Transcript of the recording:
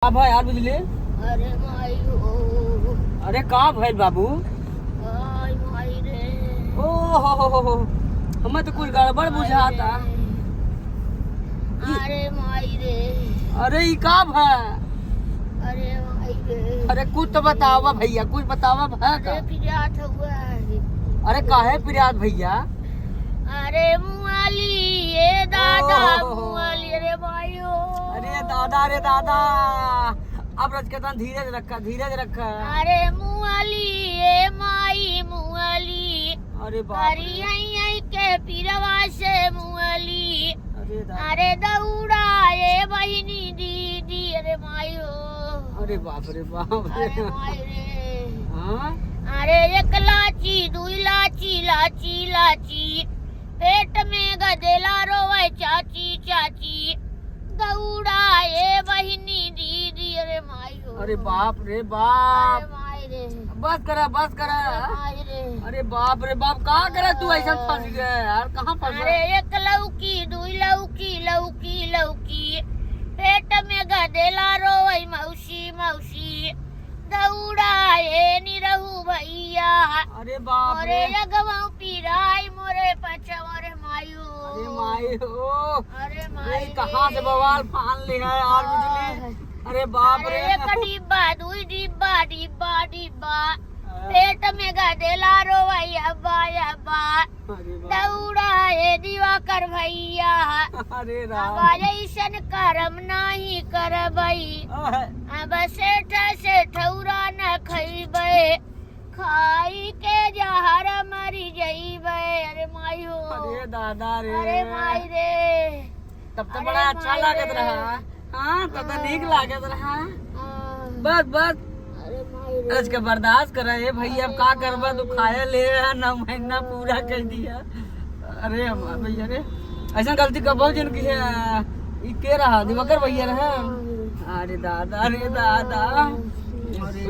का भाई यार बिजली। अरे माई हो। अरे का भाई बाबू। आई माई रे। ओ हो हमें तो कुछ गड़बड़ बुझाता। अरे माई रे। अरे ई का भाई। अरे माई रे। अरे कुछ तो बतावा भैया, कुछ बतावा भाई का। अरे पिजात हुआ है। अरे काहे पिरात भैया। अरे मुआली ये दादा ओह। मुआली रे भाई हो। अरे दादा रे दादा। अब रजकतन धीरज रखा, धीरज रखा। अरे मुआली ये माई मुआली। अरे बाप रे। अरे आई के पीरवा से मुआली। अरे दादा। अरे दौड़ा ये बहिनी दीदी अरे माई हो। अरे बाप रे बाप रे। अरे माई रे। हाँ? अरे एक लाची दुई लाची लाची लाची पेट में गदेला रोवे चाची चाची दौड़ा ये बहिनी दीदी अरे माई हो। अरे बाप रे बाप। अरे माई रे। बस करा बस करा। अरे माई रे। अरे बाप रे बाप, कहाँ करे तू ऐसा फंस गया यार, कहाँ फंस अरे गया। एक लौकी दुई लौकी लौकी लौकी पेट में गदेला रोवे मौसी मौसी दौड़ा ये निरहु भैया। अरे बाप मोरे रे। लगवाऊ पीराई मोरे पछवा रे मायू। अरे माई हो। अरे ये माई कहाँ से बवाल फान ले है यार बिजली। अरे बाप रे। एक डिब्बा दुई डिब्बा डिब्बा डिब्बा पेट में गदेला रोवई अब्बा अब्बा अरे बाप। दौड़ा ये दीवा कर भैया। अरे राम। अब ऐसन करम नाही करबई आह, अब सेठ से ठौरा न खइबे खाई के जहर मरी जइबे अरे माई हो। अरे दादा रे। अरे माई रे। तब तो अरे बड़ा अच्छा माई लागत रे। रहा। हाँ तब तो ठीक लागत रहा। आ, बस बस अरे माई रे। आज के बर्दाश्त कर रहे भैया, अब का करबा, तू खाए ले रहा, 9 महीना पूरा कर दिया। अरे हमार भैया रे, ऐसा गलती कब जिन की है। ई के रहा दिवाकर भैया रहा। अरे दादा रे दादा। अरे